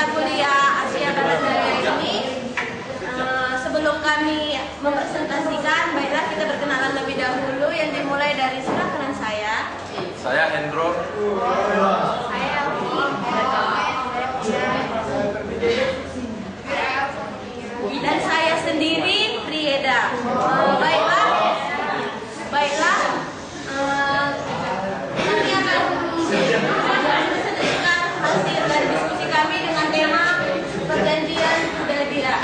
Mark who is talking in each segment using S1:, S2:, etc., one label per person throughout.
S1: mata kuliah Asia Barat Daya ini. Sebelum kami mempresentasikan, baiklah kita berkenalan lebih dahulu yang dimulai dari silakan saya.
S2: Saya Hendro.
S1: Saya Elvi. Dan saya sendiri Prieda. Baiklah. Kami akan mempresentasikan hasil dari diskusi kami dengan tema perjanjian Hudaybiyah.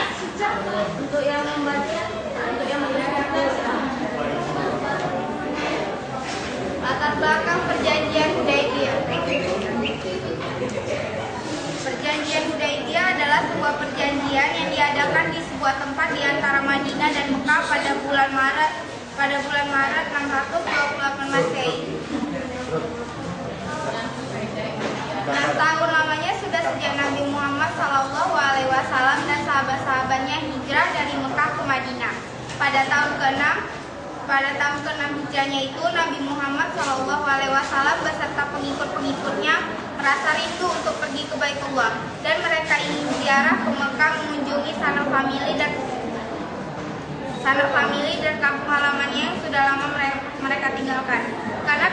S1: Untuk yang membaca, untuk yang mendengarkan,
S3: latar belakang perjanjian Hudaybiyah. Perjanjian Hudaybiyah adalah sebuah perjanjian yang diadakan di sebuah tempat di antara Madinah dan Mekah pada bulan Maret 628 Masehi. 6 tahun lamanya sudah sejak Nabi Muhammad SAW dan sahabat-sahabatnya hijrah dari Mekah ke Madinah. Pada tahun ke-6 hijrahnya itu, Nabi Muhammad SAW beserta pengikut-pengikutnya merasa rindu untuk pergi ke Baitullah, dan mereka ingin ziarah ke Mekah mengunjungi sanak famili dan kampung halamannya yang sudah lama mereka tinggalkan. Karena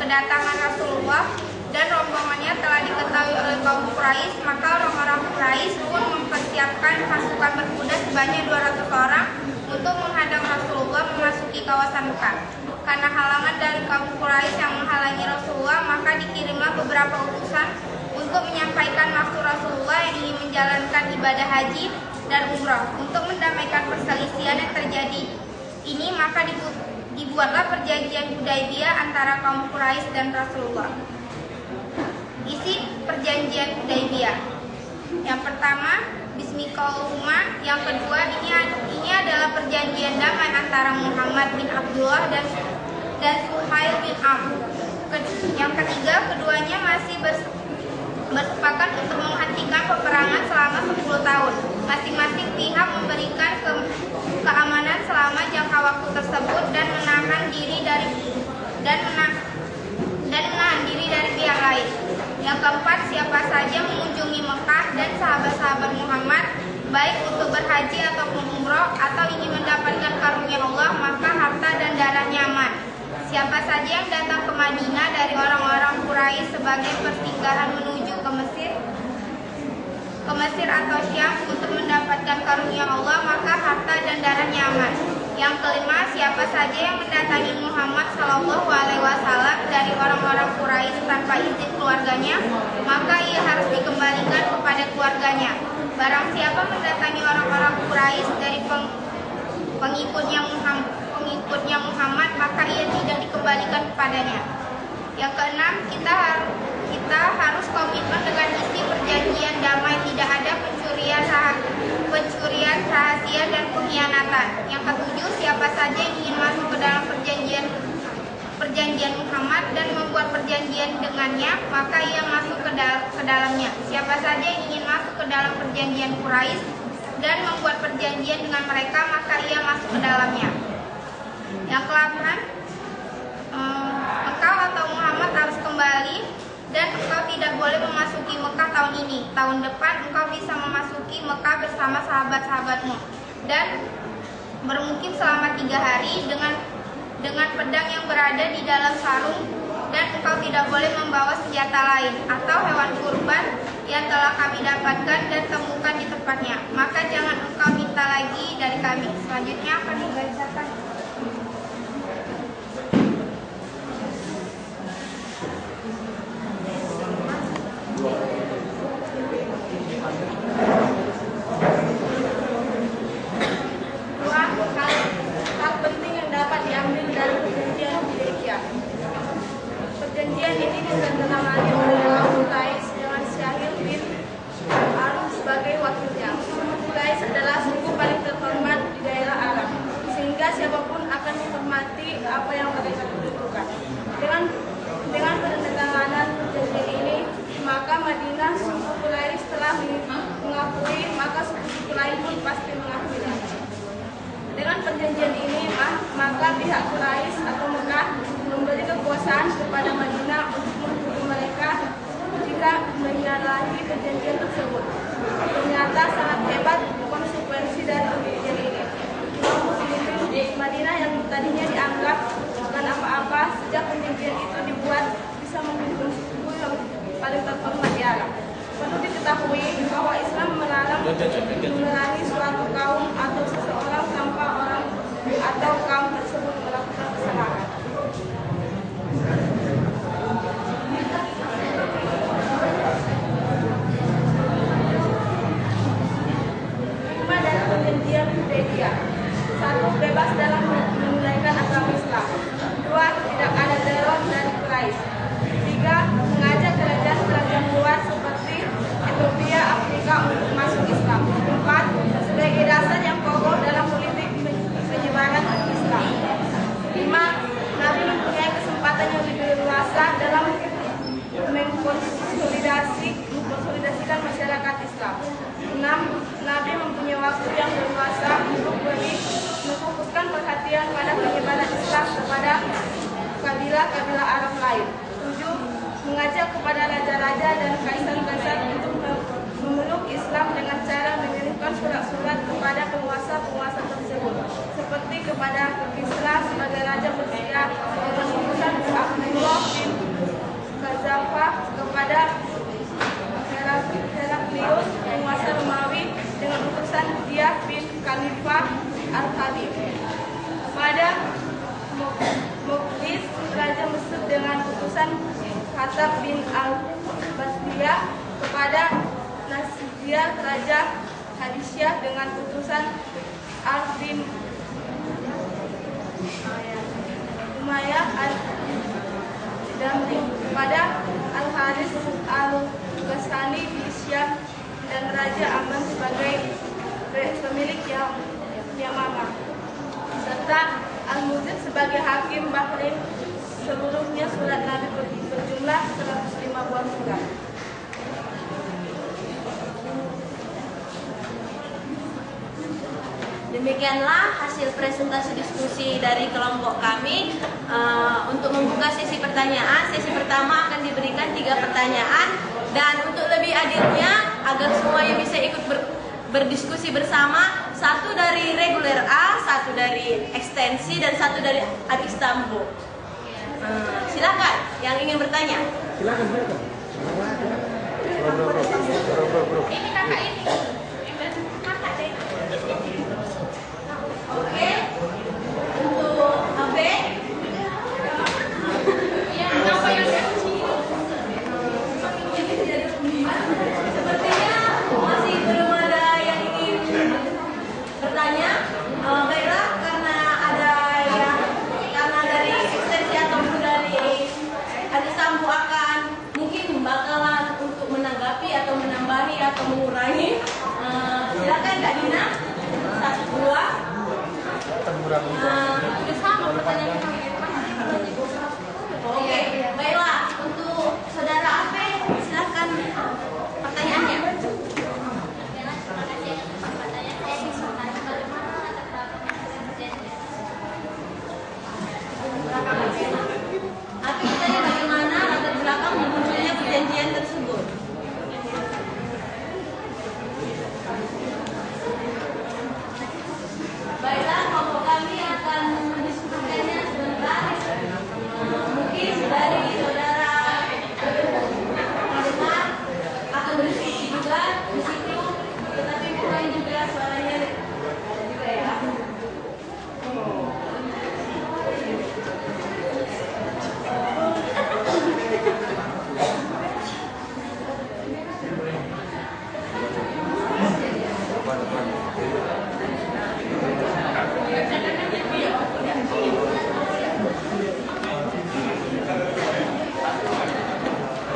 S3: kedatangan Rasulullah dan rombongannya telah diketahui oleh kaum Quraisy, maka orang-orang Quraisy pun mempersiapkan pasukan berkuda sebanyak 200 orang untuk menghadang Rasulullah memasuki kawasan Mekah. Karena halangan dari kaum Quraisy yang menghalangi Rasulullah, maka dikirimlah beberapa utusan untuk menyampaikan maksud Rasulullah yang ingin menjalankan ibadah haji dan umrah. Untuk mendamaikan perselisihan yang terjadi ini, maka dibuatlah perjanjian Hudaybiyah antara kaum Quraisy dan Rasulullah. Isi perjanjian Hudaybiyah. Yang pertama, Bismillahirrahmanirrahim. Yang kedua, ini adalah perjanjian damai antara Muhammad bin Abdullah dan Suhail bin Amr. Yang ketiga, keduanya masih bersepakat untuk menghentikan peperangan selama 10 tahun. Masing-masing pihak memberikan keamanan selama jangka waktu tersebut dan menahan diri dari pihak lain. Yang keempat, siapa saja mengunjungi Mekah dan sahabat-sahabat Muhammad, baik untuk berhaji ataupun umroh atau ingin mendapatkan karunia Allah, maka harta dan darahnya aman. Siapa saja yang datang ke Madinah dari orang-orang Quraisy sebagai persinggahan menuju ke Mesir atau Syam untuk mendapatkan karunia Allah, maka harta dan darahnya aman. Yang kelima, siapa saja yang mendatangi Muhammad SAW dari orang-orang Quraisy tanpa izin keluarganya, maka ia harus dikembalikan kepada keluarganya. Barang siapa mendatangi orang-orang Quraisy dari pengikutnya Muhammad, maka ia tidak dikembalikan kepadanya. Yang keenam, kita harus komitmen dengan isi perjanjian damai, tidak ada pencurian rahasia dan pengkhianatan. Yang ketujuh, siapa saja yang ingin masuk ke dalam perjanjian Muhammad dan membuat perjanjian dengannya, maka ia masuk ke dalamnya. Siapa saja yang ingin masuk ke dalam perjanjian Quraisy dan membuat perjanjian dengan mereka, maka ia masuk ke dalamnya. Yang ke-8, engkau atau Muhammad harus kembali dan engkau tidak boleh memasuki Mekah tahun ini. Tahun depan engkau bisa memasuki Mekah bersama sahabat-sahabatmu dan bermukim selama 3 hari dengan pedang yang berada di dalam sarung, dan engkau tidak boleh membawa senjata lain atau hewan kurban yang telah kami dapatkan dan temukan di tempatnya. Maka jangan engkau minta lagi dari kami. Selanjutnya akan dibacakan.
S1: Hal penting yang dapat diambil dari perjanjian Hudaybiyah. Perjanjian ini ditandatangani oleh kaum Quraisy dengan Suhail bin Amr sebagai wakilnya. Quraisy adalah suku paling terhormat di daerah Arab, sehingga siapapun akan menghormati apa yang mereka tentukan. Dengan penandatanganan perjanjian ini, maka Madinah suku Quraisy telah mengakui, maka suku lain pun pasti mengakuinya. Dengan perjanjian ini, maka pihak Quraisy atau Mekah memberi kekuasaan kepada Madinah untuk menghukum mereka jika menyalahi perjanjian perjanjian tersebut. Ternyata sangat hebat konsekuensi dari perjanjian ini. Kaum muslimin di Madinah yang tadinya dianggap bukan apa-apa sejak perjanjian itu dibuat bisa memimpin suku yang paling terhormat di alam. Perlu diketahui bahwa Islam melarang memerangi suatu kaum atau seseorang tanpa orang atau kaum tersebut melakukan kesalahan. Hikmah dari perjanjian Hudaybiyah: 1. Bebas dalam menunaikan agama Islam. 2. Tidak ada teror dari Quraisy. 3. Mengajak kerajaan-kerajaan luar seperti Ethiopia, Afrika untuk masuk Islam. 4. Sebagai dasar yang kokoh dalam politik penyebaran Islam. 5. Nabi mempunyai kesempatan yang lebih luasa dalam mengkonsolidasikan masyarakat Islam. 6. Nabi mempunyai waktu yang berluasa untuk memfokuskan perhatian pada penyebaran Islam kepada kabilah-kabilah Arab lain. 7. Mengajak kepada raja-raja dan kaisar-kaisar untuk memeluk Islam dengan cara mengirimkan surat-surat kepada penguasa-penguasa tersebut, seperti kepada Kisra sebagai raja Persia dengan utusan Abdullah bin Khazafah, kepada Heraklius penguasa Romawi dengan utusan Diyah bin Khalifah Al-Khalif, pada Muqdis raja Mesir dengan utusan Khattab bin Al-Basriyah, kepada Nasir raja Habisyah dengan utusan Al bin Umayyah Al-Damri, kepada Al-Haris Al-Ghasani di Syam dan Raja Aman sebagai pemilik Yamamah, serta Al-Muzid sebagai hakim Bahrain. Seluruhnya surat Nabi berjumlah 105 buah surat.
S2: Demikianlah hasil presentasi diskusi dari kelompok kami. Untuk membuka sesi pertanyaan, sesi pertama akan diberikan 3 pertanyaan, dan untuk lebih adilnya agar semuanya bisa ikut berdiskusi bersama, 1 dari reguler A, 1 dari ekstensi, dan 1 dari Aristambo. Silakan yang ingin bertanya.
S4: Silakan.
S3: Ini kakak ini. Kakak deh.
S2: Oke. Untuk AB,
S3: Iya, apa yang
S2: sepertinya masih belum ada yang ingin bertanya. Baiklah, karena dari ekstensi ataupun dari Aristambo akan mungkin bakalan untuk menanggapi atau menambahi atau mengurangi. Silakan Kak Dina, 1-2.
S3: udah sama pertanyaannya.
S2: Oke, baiklah, untuk saudara Ape, silakan pertanyaannya. Ape, ditanya bagaimana latar belakang munculnya perjanjian tersebut? Baiklah, kelompok kami akan mendiskusikannya sebentar. Mungkin dari saudara pendengar akan berdiskusi juga di situ, tetapi mohon juga suaranya ada juga ya.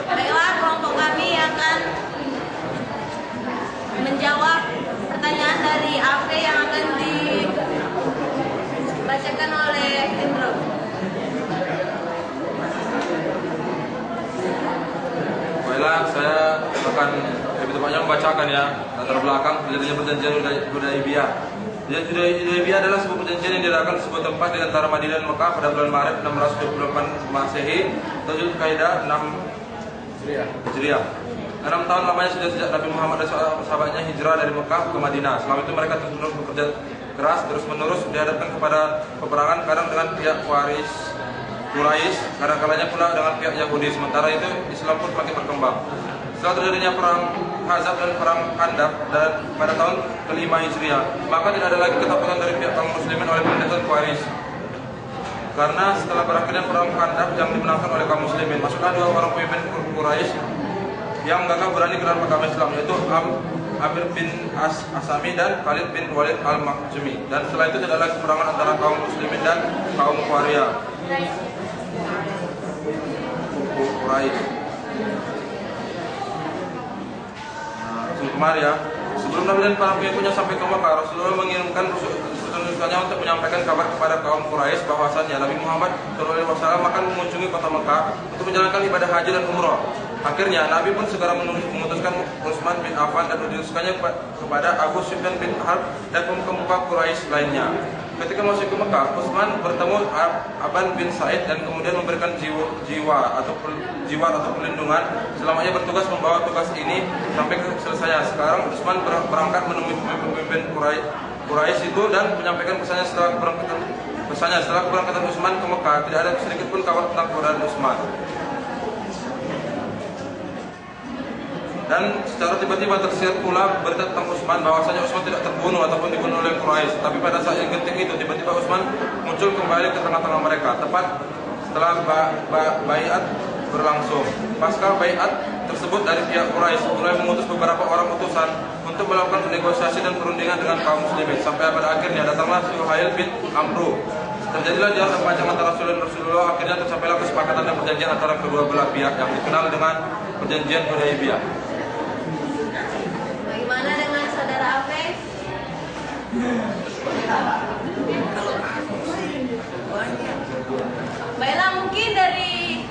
S2: Baiklah, kelompok kami akan menjawab pertanyaan dari AP yang akan dibacakan oleh Indro.
S5: Baiklah, saya akan lebih tepatnya membacakan ya latar belakang perjanjian Hudaybiyah. Perjanjian Hudaybiyah adalah sebuah perjanjian yang diadakan di sebuah tempat di antara Madinah dan Mekah pada bulan Maret 628 Masehi, Tajul Kaidah 6 Hijriah. 6 tahun lamanya sejak Nabi Muhammad dan sahabatnya hijrah dari Mekah ke Madinah. Selama itu mereka terus bekerja keras, terus menerus dihadapkan kepada peperangan, kadang dengan pihak Quraisy, kadang-kalanya pula dengan pihak Yahudi. Sementara itu Islam pun semakin berkembang. Setelah terjadinya perang Ahzab dan perang Khandaq dan pada tahun ke-5 Hijriah, maka tidak ada lagi ketakutan dari pihak kaum muslimin oleh pemerintahan Quraisy. Karena setelah berakhirnya perang Khandaq yang dimenangkan oleh kaum muslimin, masuklah 2 orang pemimpin Quraisy yang gagah berani ke dalam agama Islam, yaitu Amir bin Asami dan Khalid bin Walid al-Makhzumi. Dan setelah itu tidak lagi peperangan antara kaum muslimin dan kaum Quraisy. Ya. Sebelum Nabi dan para pengikutnya sampai ke Mekah, Rasulullah mengirimkan utusannya untuk menyampaikan kabar kepada kaum Quraisy bahwasannya Nabi Muhammad SAW akan mengunjungi kota Mekah untuk menjalankan ibadah haji dan umrah. Akhirnya Nabi pun segera memutuskan Utsman bin Affan dan menunjukkannya kepada Abu Sufyan bin Harb dan pemuka Quraisy lainnya. Ketika masuk ke Mekah, Utsman bertemu Aban bin Said dan kemudian memberikan jiwar atau perlindungan selama ia bertugas membawa tugas ini sampai ke selesainya. Sekarang Utsman berangkat menemui pemimpin Quraisy itu dan menyampaikan pesannya setelah keberangkatan Utsman ke Mekah. Tidak ada sedikit pun kabar tentang keberadaan Utsman. Dan secara tiba-tiba tersiar pula berita tentang Utsman bahwasanya Utsman tidak terbunuh ataupun dibunuh oleh Quraisy. Tapi pada saat yang genting itu tiba-tiba Utsman muncul kembali ke tengah-tengah mereka tepat setelah baiat berlangsung. Pasca baiat tersebut dari pihak Quraisy mulai mengutus beberapa orang utusan untuk melakukan negosiasi dan perundingan dengan kaum muslimin sampai pada akhirnya datanglah Suhail bin Amru. Terjadilah dialog panjang antara Rasul dan Rasulullah. Akhirnya tercapailah kesepakatan dan perjanjian antara kedua belah pihak yang dikenal dengan Perjanjian Hudaybiyah.
S2: Bagaimana dengan saudara Afif? Baiklah, mungkin dari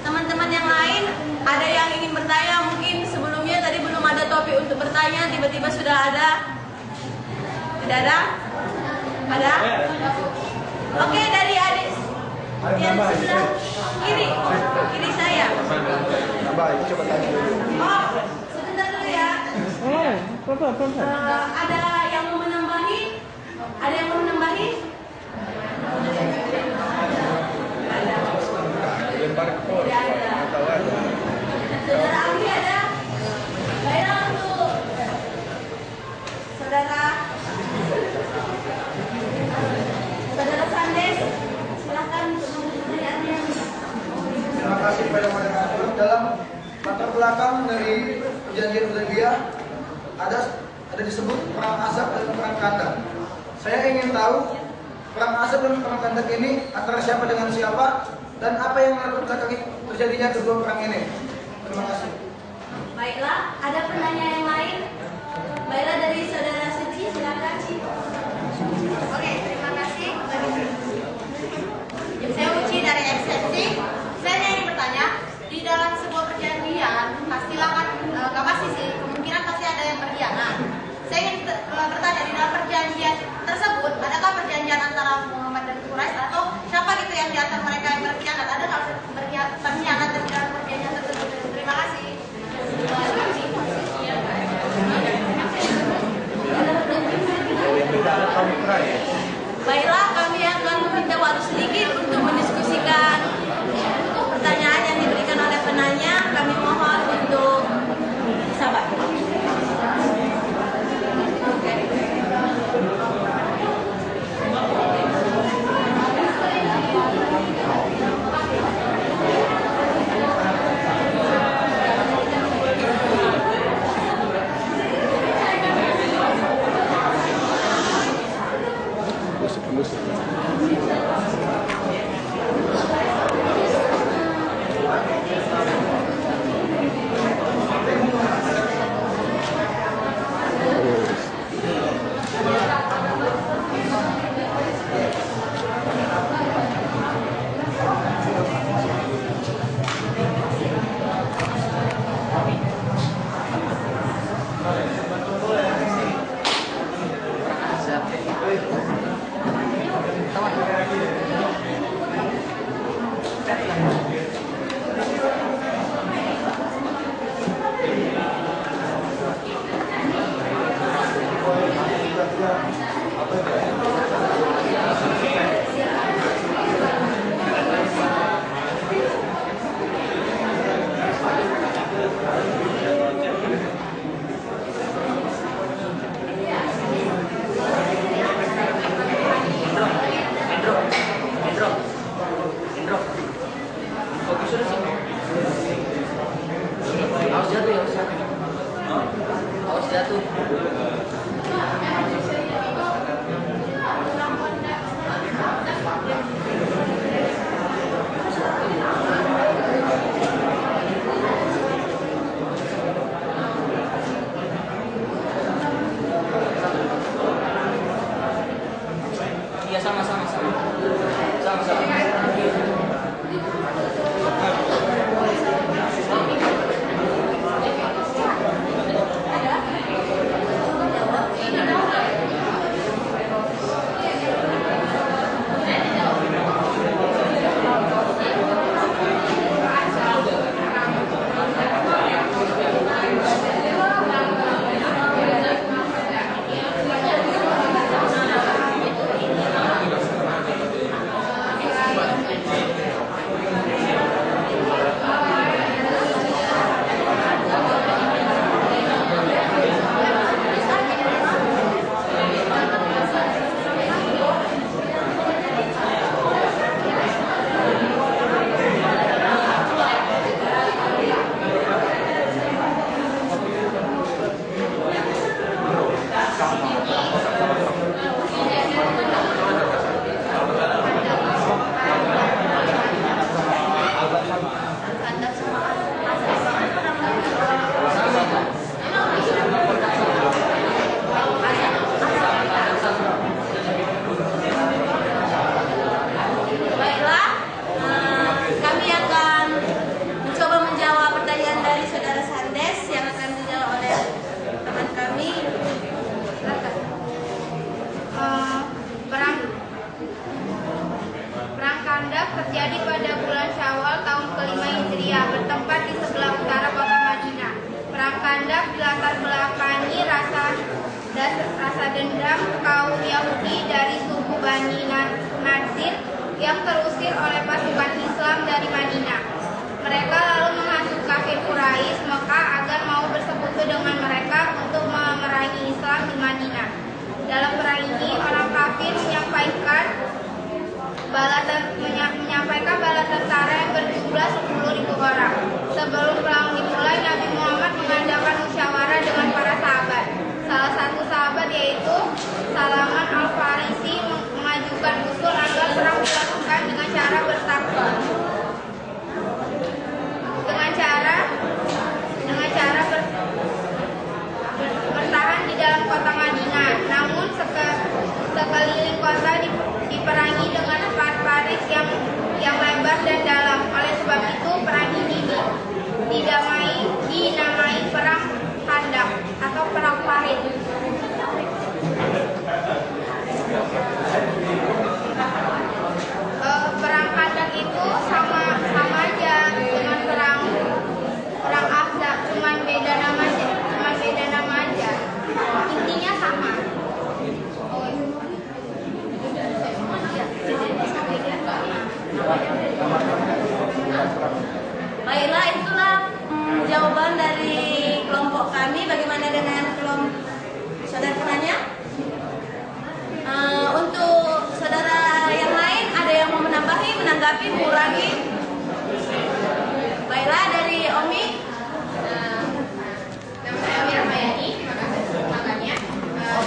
S2: teman-teman yang lain ada yang ingin bertanya. Mungkin sebelumnya tadi belum ada topik untuk bertanya, tiba-tiba sudah ada. Tidak ada? Ada? Oke, dari adik yang sebelah kiri saya.
S4: Baik, coba tanya dulu.
S2: Oh, sebentar dulu ya. Ada yang mau menambahi? Ada yang mau menambahi?
S4: Lempar ke pos.
S2: Tidak ada.
S4: Tahu ada.
S2: Saudara Ami ada? Baiklah untuk saudara Sandes, silakan untuk memberi pertanyaannya.
S6: Terima kasih kepada moderator. Dalam latar belakang dari Perjanjian Hudaybiyah ada disebut perang Ahzab dan perang Khandaq. Saya ingin tahu perang Ahzab dan perang Khandaq ini antara siapa dengan siapa dan apa yang melatar belakangi terjadinya kedua perang ini. Terima kasih.
S2: Baiklah, ada pertanyaan yang lain? Baiklah, dari saudara Suci, silakan.
S3: Oke, terima kasih. Saya Uci dari Ekstensi. Saya ingin bertanya, di dalam sebuah perjanjian pastilah kan nggak pasti sih, kemungkinan pasti ada yang berkhianat. Saya ingin bertanya, di dalam perjanjian tersebut adakah perjanjian antara Muhammad dan Quraisy atau siapa gitu yang di antara mereka yang berkhianat? Ada nggak pengkhianatan di dalam perjanjian tersebut? Terima kasih.
S7: Iya sama-sama.
S3: terjadi pada bulan Syawal tahun ke-5 Hijriah, bertempat di sebelah utara kota Madinah. Perang Khandaq dilatar belakangi rasa dendam kaum Yahudi dari suku Bani Nadir yang terusir oleh pasukan Islam dari Madinah. Mereka lalu menghasut kafir Quraisy Mekah agar mau bersekutu dengan mereka untuk memerangi Islam di Madinah. Dalam perang ini, orang kafir menyampaikan bala tentara yang berjumlah 10.000 orang. Sebelum perang dimulai, Nabi Muhammad mengadakan musyawarah dengan para sahabat. Salah satu sahabat yaitu Salman Al-Farisi mengajukan usul agar perang dilakukan dengan cara bertahan di dalam kota Madinah. Namun sekeliling kota diperangi dengan parit yang lebar dan dalam. Oleh sebab itu perang ini dinamai perang Khandaq atau perang parit. Perang Khandaq itu sama aja dengan perang Ahzab, cuman beda nama aja. Intinya sama.
S2: Baiklah, itulah jawaban dari kelompok kami. Bagaimana dengan kelompok saudara penanya? Untuk saudara yang lain, ada yang mau menambahi, menanggapi, mengurangi? Baiklah, dari Omi.
S3: Nama saya Omi Rahmayani. Terima kasih kesempatannya.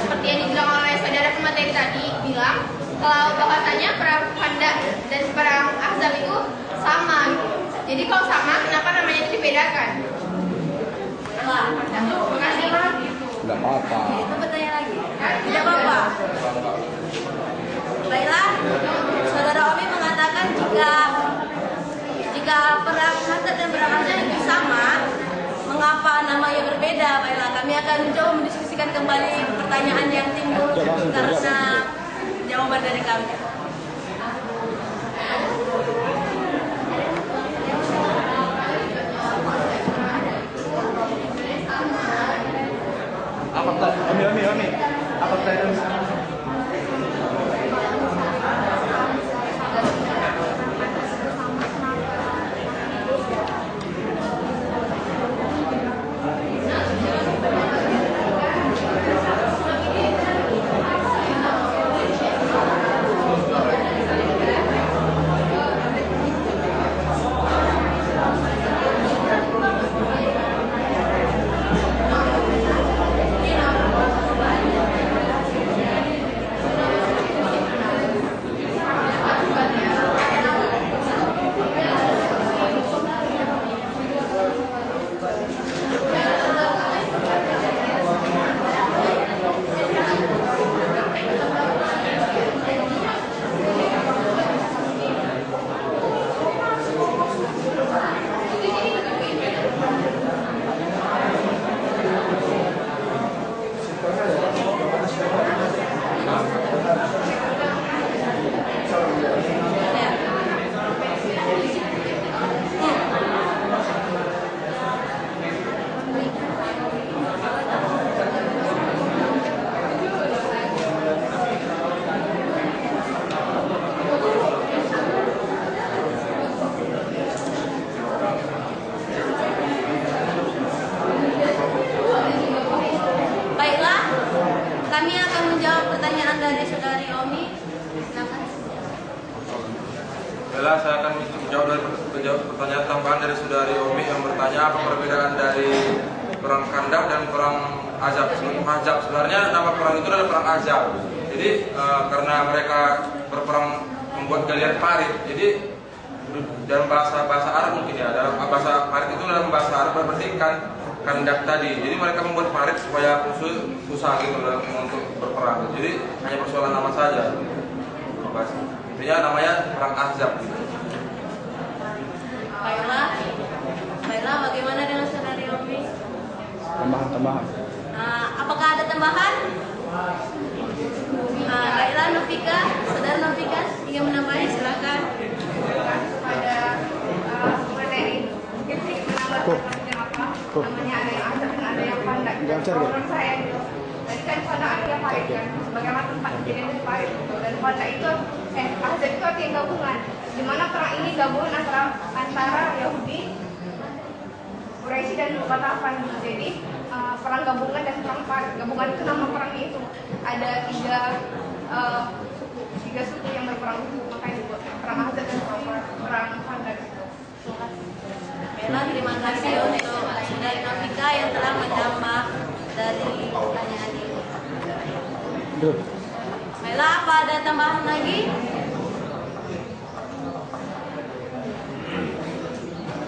S3: Seperti yang dibilang oleh saudara pemateri tadi bilang, kalau bahasanya perang Khandaq dan perang Ahzab itu sama. Jadi kalau sama, kenapa namanya itu dibedakan? Terima kasih.
S4: Tidak apa-apa.
S2: Itu bertanya lagi. Tidak apa-apa. Baiklah, saudara Omi mengatakan jika perang Khandaq dan perang Ahzab itu sama, mengapa namanya berbeda? Baiklah, kami akan mencoba mendiskusikan kembali pertanyaan yang timbul karena jawaban dari kami.
S4: Apa Omi. Apa pertanyaan?
S2: Baiklah, kami akan menjawab pertanyaan dari saudari Omi. Silakan.
S5: Baiklah, saya akan menjawab pertanyaan tambahan dari saudari Omi yang bertanya apa perbedaan dari perang Khandaq dan perang Ahzab. Sebenarnya nama perang itu adalah perang Ahzab. Jadi karena mereka berperang membuat galian parit, jadi dalam bahasa Arab mungkin ya, dalam bahasa parit itu dalam bahasa Arab berarti Khandaq tadi. Jadi mereka membuat parit supaya musuh susah gitu untuk berperang. Jadi hanya persoalan nama saja. Intinya namanya perang Ahzab.
S2: Baiklah, bagaimana dengan saudari Omi?
S4: Tambahan.
S2: Apakah ada tambahan? Baiklah, Novika, saudara Novika ingin menambahi, silakan.
S3: Pada materi mungkin namanya ada yang Ahzab dan ada yang Khandaq. Menurut saya tadi kan Khandaq artinya parit kan, sebagaimana tempat kejadian dari parit dan Khandaq itu Ahzab itu artinya gabungan, di mana perang ini gabungan antara Yahudi, Quraisy dan Qatafan. Jadi perang gabungan dan perang parit. Gabungan itu nama perangnya itu ada tiga suku yang berperang itu, makanya disebut perang Ahzab dan perang Khandaq.
S2: Baiklah, terima kasih untuk saudari Novika yang telah menambah dari pertanyaan ini. Baiklah, apa ada tambahan lagi?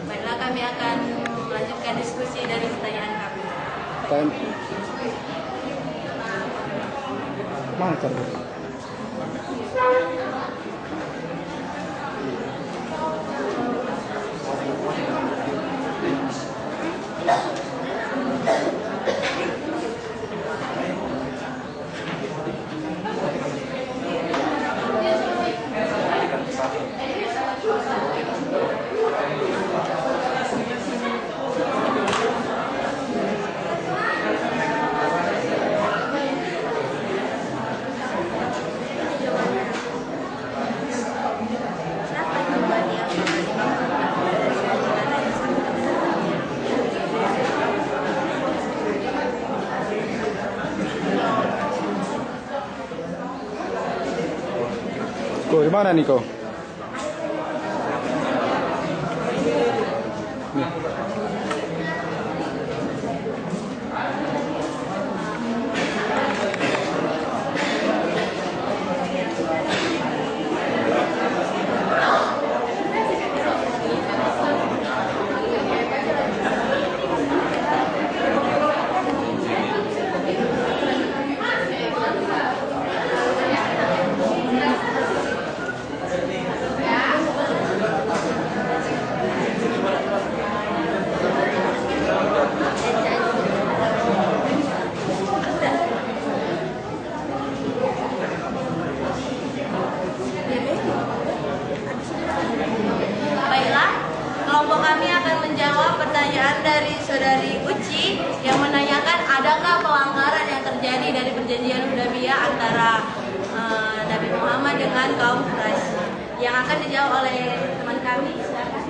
S2: Baiklah, kami akan melanjutkan diskusi dari pertanyaan kami.
S4: Mana cara? Di mana Niko?
S2: terjadi dari perjanjian Hudaybiyah antara Nabi Muhammad dengan kaum Quraisy. Yang akan dijawab oleh teman kami, silakan.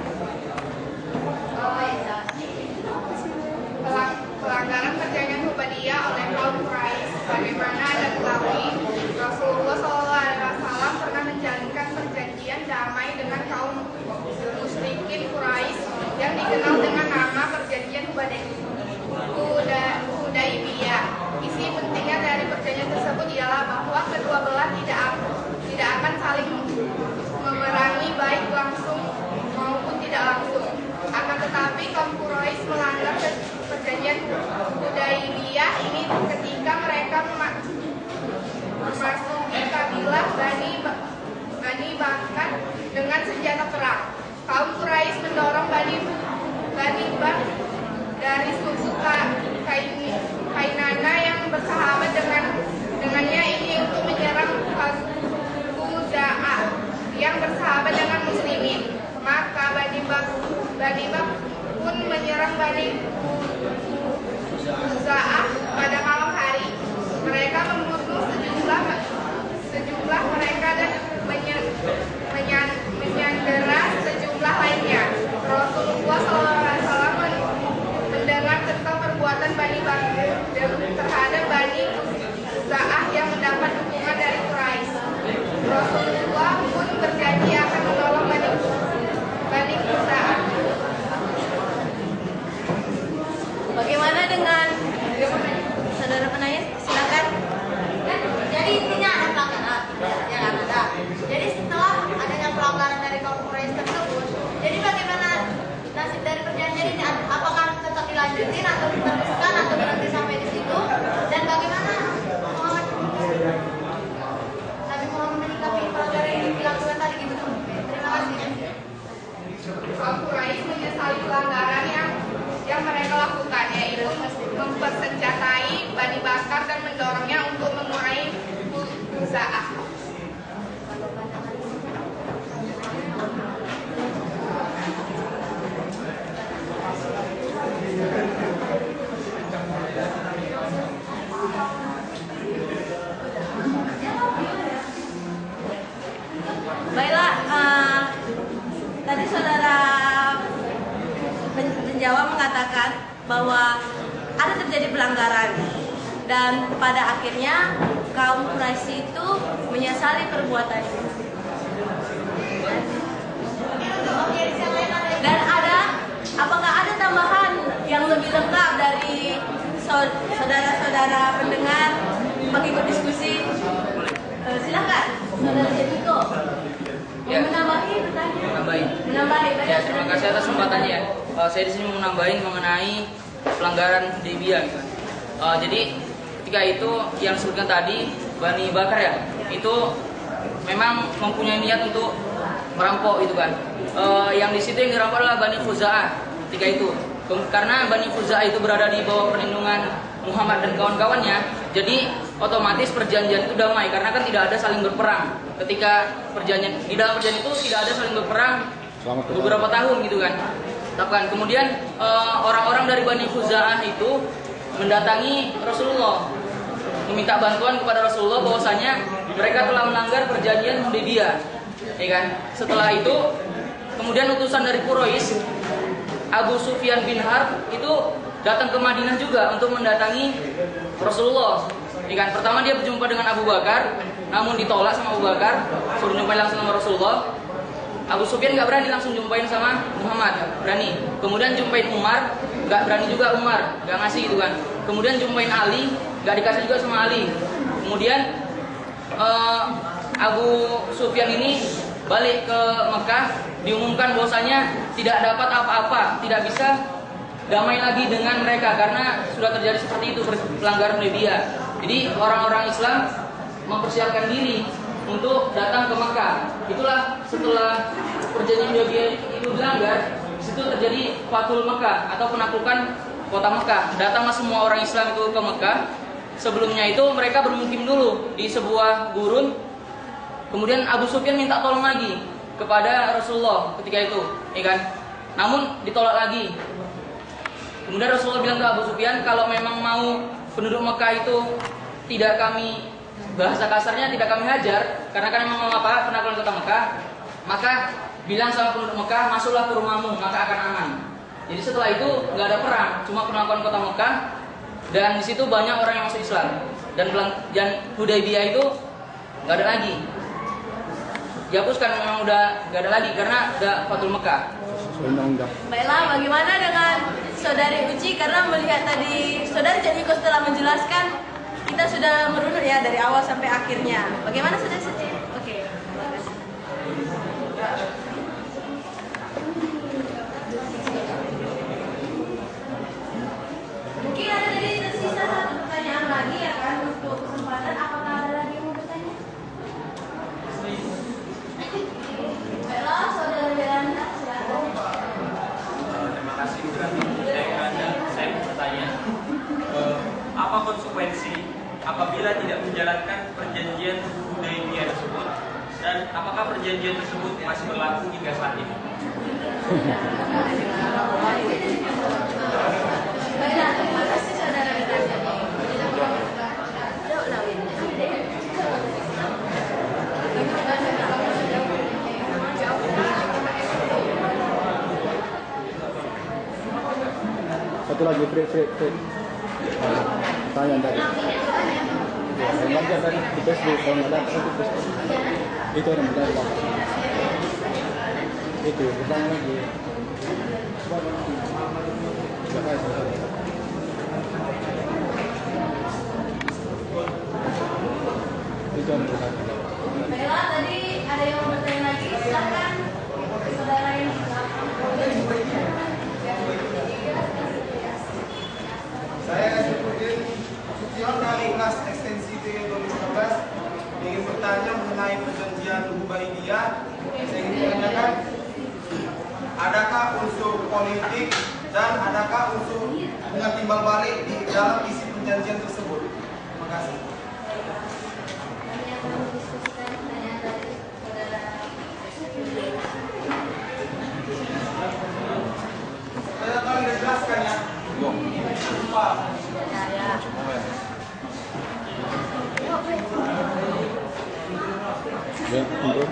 S3: Pelanggaran perjanjian Hudaybiyah oleh kaum Quraisy. Bagaimana Anda ketahui, Rasulullah SAW pernah menjalankan perjanjian damai dengan kaum musyrikin Quraisy yang dikenal dengan nama perjanjian Hudaybiyah. Isi pentingnya dari perjanjian tersebut ialah bahwa kedua belah tidak akan saling memerangi baik langsung maupun tidak langsung. Akan tetapi kaum Quraisy melanggar perjanjian Hudaybiyah ini ketika mereka memasuki kabilah Bani Bakar dengan senjata perang. Kaum Quraisy mendorong Bani Bakar dari suku Kainana yang bersahabat dengannya ini untuk menyerang Khuza'ah yang bersahabat dengan muslimin. Maka Bani Bakar pun menyerang Bani Khuza'ah pada malam hari. Mereka membunuh sejumlah mereka dan menyandera sejumlah lainnya. Rasulullah SAW mendengar tentang perbuatan Bani Bakar terhadap Bani Khuza'ah yang mendapat dukungan dari Quraisy. Rasulullah pun berjanji akan menolong Bani Khuza'ah.
S2: Bagaimana dengan saudara penanya? Silakan.
S7: Jadi intinya ada pelanggaran, ya kan ada. Jadi setelah adanya pelanggaran dari kaum Quraisy tersebut, jadi bagaimana nasib dari perjanjian ini? Apakah tetap dilanjutin atau diteruskan atau berhenti sampai di situ? Dan bagaimana Nabi Muhammad menyikapi pelanggaran yang dilakukan tadi gitu? Terima kasih.
S3: Kaum Quraisy menyesali pelanggaran yang mereka lakukan, yaitu mempersenjatai Bani Bakar dan mendorongnya untuk menguasai Khuza'ah.
S2: Baiklah, tadi saudara penjawab mengatakan bahwa ada terjadi pelanggaran dan pada akhirnya kaum Quraisy itu menyesali perbuatannya. Dan apakah ada tambahan yang lebih lengkap dari saudara-saudara pendengar mengikut diskusi? Silakan, saudara Jemiko.
S8: Ya.
S2: Menambahi pertanyaan. Menambahi.
S8: Ya, terima kasih atas kesempatannya. Saya di sini mau menambahin mengenai pelanggaran Hudaybiyah. Gitu. Jadi ketika itu yang disebutkan tadi Bani Bakar ya, itu memang mempunyai niat untuk merampok itu kan. Yang di situ yang dirampok adalah Bani Khuza'ah ketika itu. Karena Bani Khuza'ah itu berada di bawah perlindungan Muhammad dan kawan-kawannya, jadi otomatis perjanjian itu damai karena kan tidak ada saling berperang. Ketika di dalam perjanjian itu tidak ada saling berperang beberapa tahun gitu kan. Kemudian orang-orang dari Bani Khuza'ah itu mendatangi Rasulullah, meminta bantuan kepada Rasulullah bahwasanya mereka telah melanggar perjanjian Hudaybiyah, ya kan? Setelah itu kemudian utusan dari Quraisy, Abu Sufyan bin Harb itu datang ke Madinah juga untuk mendatangi Rasulullah. Ya kan? Pertama dia berjumpa dengan Abu Bakar, namun ditolak sama Abu Bakar, suruh jumpain langsung sama Rasulullah. Abu Sufyan nggak berani langsung jumpain sama Muhammad, berani. Kemudian jumpain Umar, nggak berani juga Umar, nggak ngasih gitu kan. Kemudian jumpain Ali, nggak dikasih juga sama Ali. Kemudian Abu Sufyan ini balik ke Mekah, diumumkan bahwasanya tidak dapat apa-apa, tidak bisa damai lagi dengan mereka karena sudah terjadi seperti itu pelanggaran Hudaybiyah. Jadi orang-orang Islam mempersiapkan diri untuk datang ke Mekah. Itulah setelah perjanjian Hudaybiyah itu dilanggar, di situ terjadi Fathul Mekah atau penaklukan kota Mekah. Datanglah semua orang Islam itu ke Mekah. Sebelumnya itu mereka bermukim dulu di sebuah gurun. Kemudian Abu Sufyan minta tolong lagi kepada Rasulullah ketika itu, ya kan? Namun ditolak lagi. Kemudian Rasulullah bilang ke Abu Sufyan, kalau memang mau penduduk Mekah itu tidak kami, bahasa kasarnya tidak kami hajar, karena kan memang apa penaklukan kota Mekah, maka bilang sama penduduk Mekah, masuklah ke rumahmu, maka akan aman. Jadi setelah itu nggak ada perang, cuma penaklukan kota Mekah, dan di situ banyak orang yang masuk Islam. Dan Hudaybiyah itu nggak ada lagi, dihapuskan, memang udah nggak ada lagi karena udah Fathul Mekah.
S2: Baiklah, bagaimana dengan Saudari Uci? Karena melihat tadi Saudari Janiko setelah menjelaskan, kita sudah merunut ya dari awal sampai akhirnya. Bagaimana Saudari Uci? Oke. Mungkin ada dari tersisa satu pertanyaan lagi ya kan untuk kesempatan. Apakah ada lagi yang mau bertanya? Baiklah, Saudara Belanda, silakan.
S9: Terima kasih saya mau bertanya, apa konsekuensi apabila tidak menjalankan perjanjian Hudaybiyah tersebut, dan apakah perjanjian tersebut masih berlaku hingga saat ini?
S2: Baiklah, terima kasih Saudara Belanda.
S4: Satu lagi, Fred. Tanya tadi. Yang wajar tadi di Facebook, kalau nggak ada itu Facebook. Itu yang benar. Itu, bertanya lagi. Itu yang benar.
S2: Baiklah, tadi ada yang mau bertanya lagi, silakan saudara yang
S10: Saya Syukurdin Sution dari kelas ekstensi TG 2019 ingin bertanya mengenai perjanjian Hudaybiyah. Saya ingin menanyakan, adakah unsur politik dan adakah unsur bunga timbal balik di dalam isi perjanjian tersebut? Terima kasih. Saya akan dijelaskan ya.
S4: Ya, untuk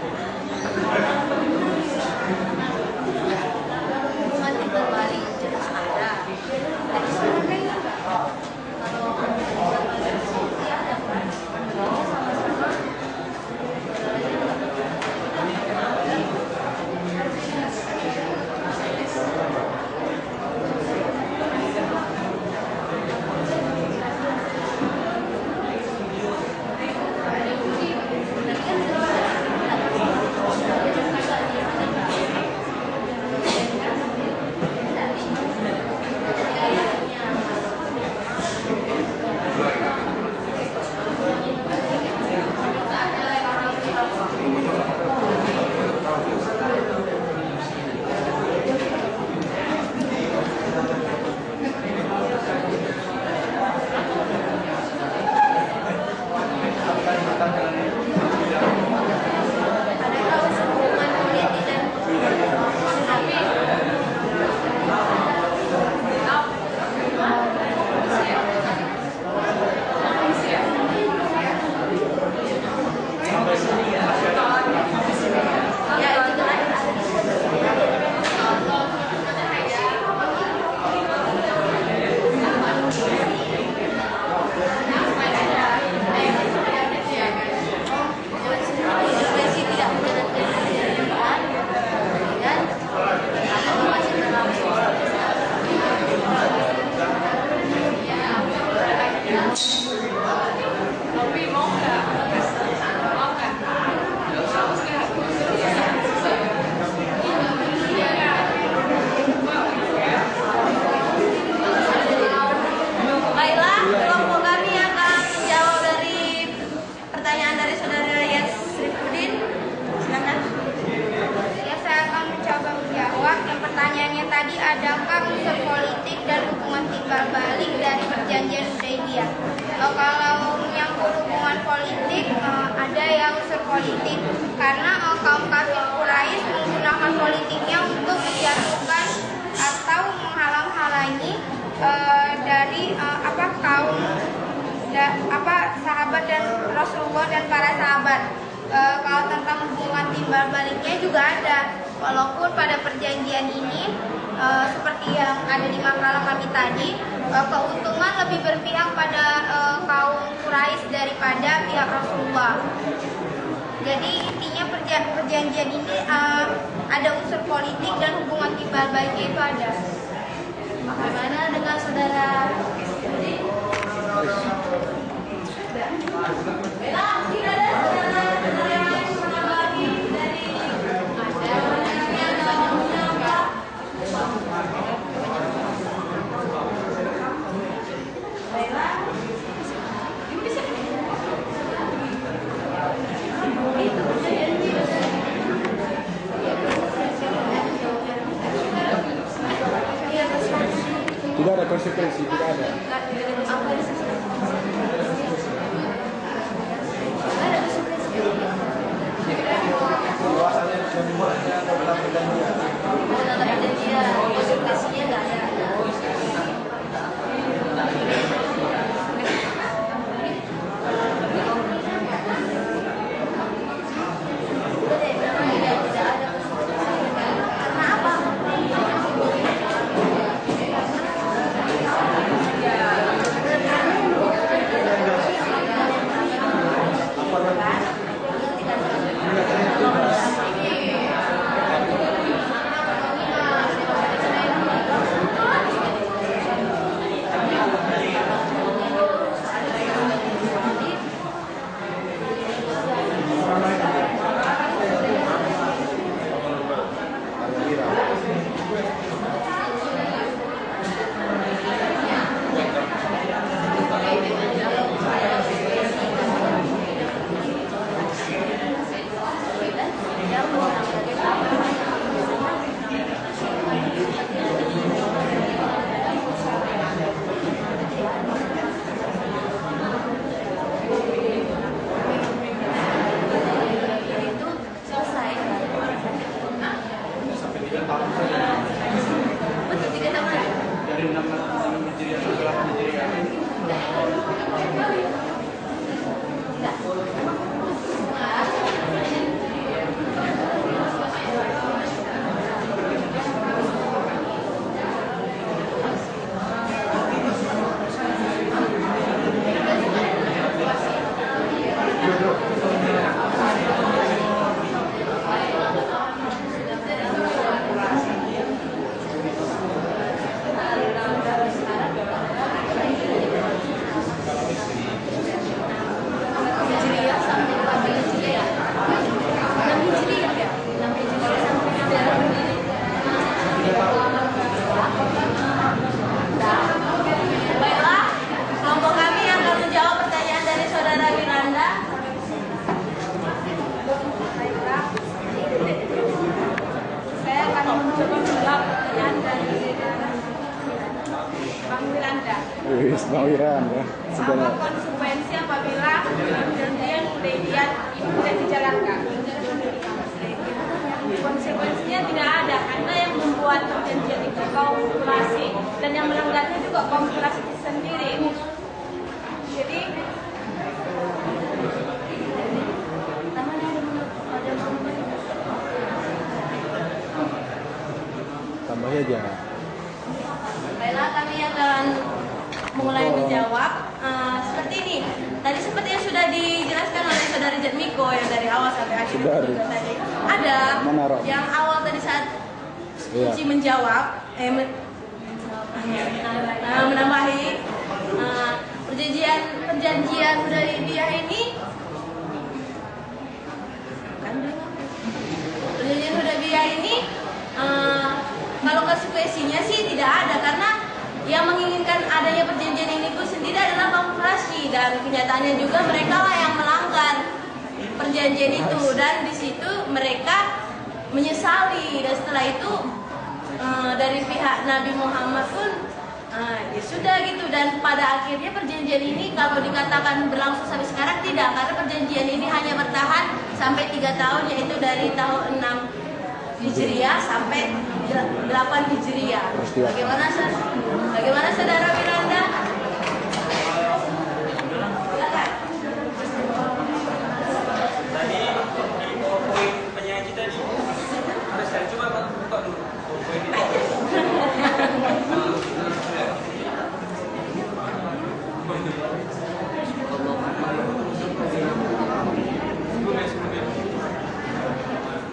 S7: Hubungan timbal balik jelas ada. Tapi sebenarnya kalau timbal balik seperti ada kan? Sama-sama.
S3: juga ada. Walaupun pada perjanjian ini seperti yang ada di makalah kami tadi, keuntungan lebih berpihak pada kaum Quraisy daripada pihak Rasulullah. Jadi intinya perjanjian ini ada unsur politik dan hubungan timbal baliknya itu ada.
S2: Bagaimana dengan saudara?
S4: Tidak ada konsekuensi, tidak ada.
S1: Apa konsekuensi apabila perjanjian Hudaybiyah itu tidak dijalankan? Konsekuensinya tidak ada, karena yang membuat perjanjian itu kaum Quraisy dan yang melanggarnya juga kaum Quraisy sendiri. Jadi
S4: tambah aja.
S2: Baiklah, kami akan mulai menjawab seperti ini. Tadi seperti yang sudah dijelaskan oleh saudara Jatmiko yang dari awal sampai akhir tadi. Ada yang awal tadi saat kunci menjawab, menambahi perjanjian Hudaybiyah ini. Perjanjian Hudaybiyah ini kalau konsekuensinya sih tidak ada, karena yang menginginkan adanya perjanjian ini pun sendiri adalah kaum Quraisy, dan kenyataannya juga mereka lah yang melanggar perjanjian itu, dan di situ mereka menyesali, dan setelah itu dari pihak Nabi Muhammad pun ya sudah gitu, dan pada akhirnya perjanjian ini kalau dikatakan berlangsung sampai sekarang tidak, karena perjanjian ini hanya bertahan sampai 3 tahun, yaitu dari tahun 6 Hijriah sampai 8 Hijriah. Bagaimana saudara Miranda?
S9: Tadi poin penyaji tadi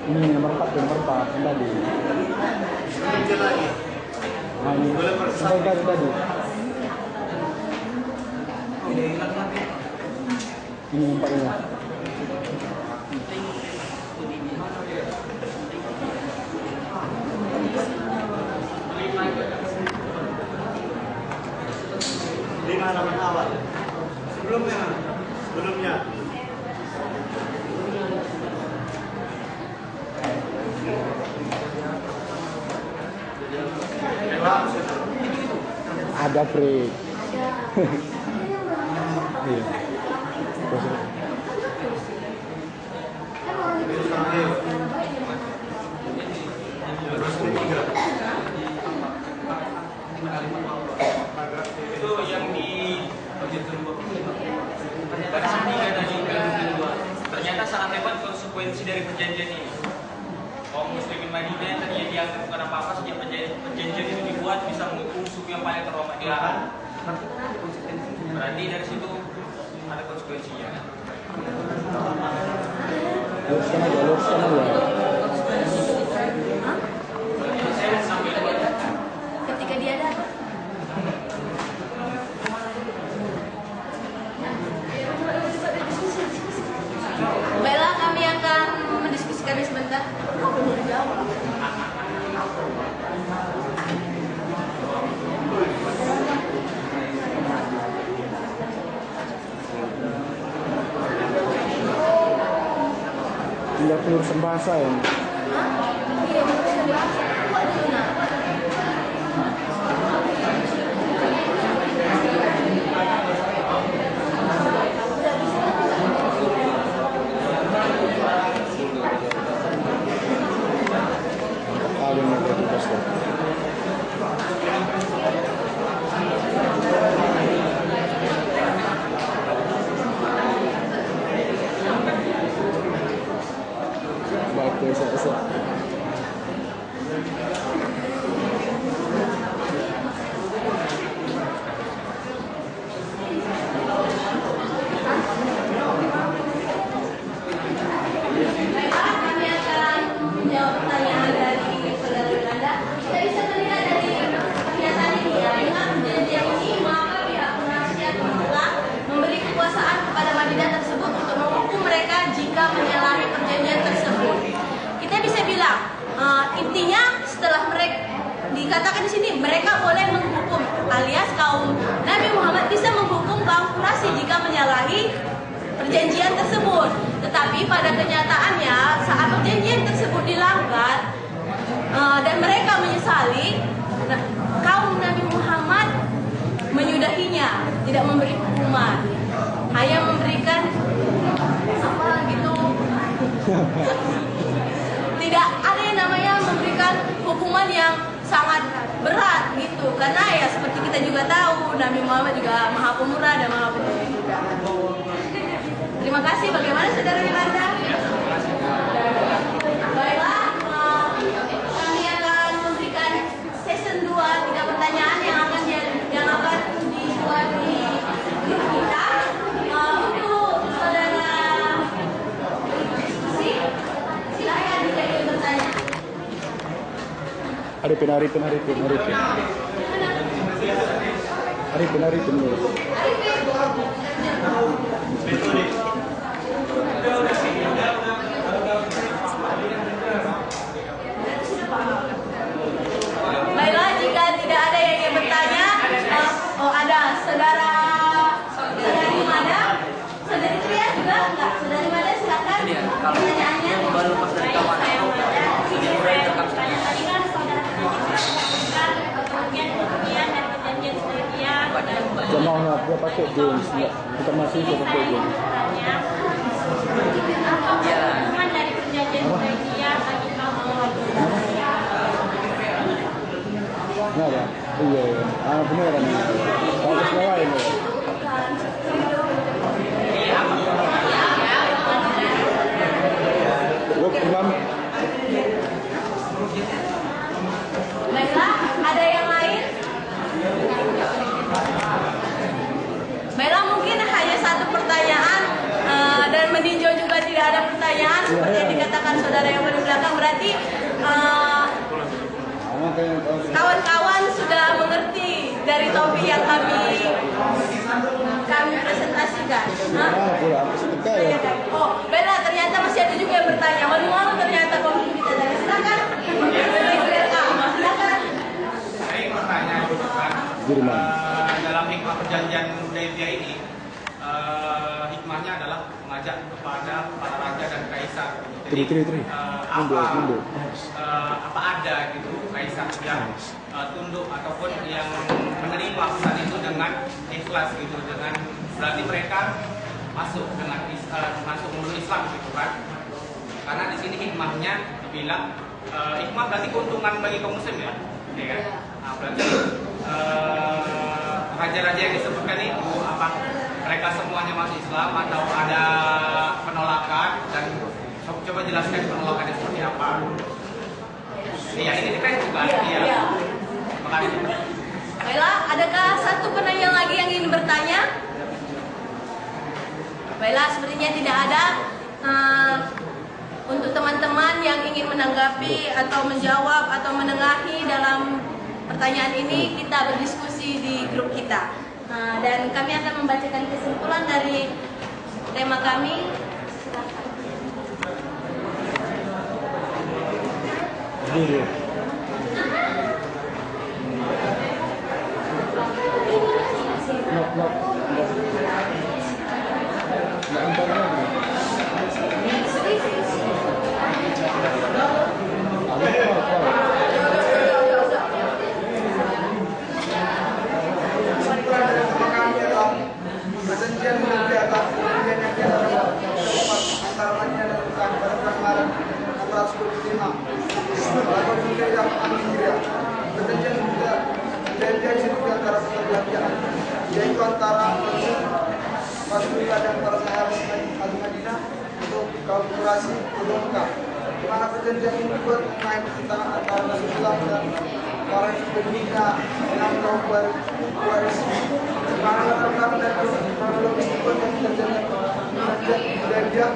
S4: Ini nomor 4 yang tadi. Nah, ini tadi. Ini 4-nya.
S10: Halaman awal. Sebelumnya.
S4: Ada break. Iya.
S9: Itu yang di baris 3 tadi ternyata sangat hebat konsekuensi dari perjanjian ini. Kaum muslimin Madinah yang tadinya dianggap bukan apa-apa sejak perjanjian itu dibuat bisa menghukum suku yang paling terhormat di Arab. Berarti dari situ ada konsekuensinya.
S4: Luruskan aja.
S9: Saya sambil
S2: Ketika dia datang. Baiklah, kami akan mendiskusikannya sebentar. Kok belum jawab?
S4: Tidak penulisan bahasa ya.
S2: Iya, penulisan bahasa. Kok di mana? Intinya setelah mereka dikatakan di sini mereka boleh menghukum, alias kaum Nabi Muhammad bisa menghukum kaum Quraisy jika menyalahi perjanjian tersebut. Tetapi pada kenyataannya saat perjanjian tersebut dilanggar dan mereka menyesali, kaum Nabi Muhammad menyudahinya, tidak memberi hukuman, hanya memberikan apa gitu. Tidak ada yang namanya memberikan hukuman yang sangat berat gitu, karena ya seperti kita juga tahu Nabi Muhammad juga Maha Pemurah dan Maha Penyayang juga. Terima kasih. Bagaimana saudara Yolanda? Baiklah, kami akan memberikan season 2 3 pertanyaan yang akan dibuat di grup kita untuk saudara. Silakan dijadi bertanya.
S4: Arifin.
S2: Baiklah, jika tidak ada yang ingin bertanya, ada saudara Mada, saudari Tria juga enggak? Saudari Mada silakan. Pertanyaannya.
S8: Baru lepas dari kamar.
S7: Tadi kan saudara mengatakan bagian dari perjanjian Hudaybiyah.
S4: Jangan dia pakai jeans, kita masih pakai jeans.
S7: Apa hukuman dari perjanjian Hudaybiyah bagi kaum Quraisy?
S4: Kenapa? Iya. Beneran. Harus lawain.
S2: Baiklah, ada yang lain? Baiklah, mungkin hanya satu pertanyaan dan meninjau juga tidak ada pertanyaan. seperti yang dikatakan saudara yang di belakang, berarti kawan-kawan sudah mengerti dari topik yang kami presentasikan. Oh, benar, ternyata masih ada juga yang bertanya. Malu-malu ternyata komisi kita tadi. Silakan. Silakan.
S11: Saya ingin bertanya, dalam hikmah perjanjian Hudaybiyah ini, hikmahnya adalah mengajak kepada para raja dan kaisar. Jadi, apa ada gitu kaisar yang tunduk ataupun yang menerima pesan itu dengan ikhlas gitu, dengan berarti mereka masuk dengan masuk memeluk Islam gitu kan? Karena di sini hikmahnya dibilang hikmah berarti keuntungan bagi kaum muslim ya, ya kan? Nah, berarti raja-raja yang disebutkan itu apa? Mereka semuanya masuk Islam atau ada penolakan, dan coba jelaskan penolakannya seperti apa? Iya, ini terkait juga. Iya. Makasih.
S2: Baiklah, adakah satu penanya lagi yang ingin bertanya? Baiklah, sepertinya tidak ada. Untuk teman-teman yang ingin menanggapi atau menjawab atau menengahi dalam pertanyaan ini, kita berdiskusi di grup kita. Dan kami akan membacakan kesimpulan dari tema kami.
S6: Perjanjian Hudaybiyah adalah perjanjian yang diadakan antara Madinah dan Mekah pada bulan Maret 1425. Lalu juga yang Hijriah. Perjanjian Hudaybiyah itu di antara kedua pihak, yaitu antara Rasulullah dan para sahabat Madinah untuk kaum Quraisy kedua Mekah. Di mana perjanjian ini dibuat mengenai pertentangan antara Rasulullah dan para penduduknya dengan kaum Quraisy. Karena latar belakang dan kronologis dibuat yang terjadi perjanjian Hudaybiyah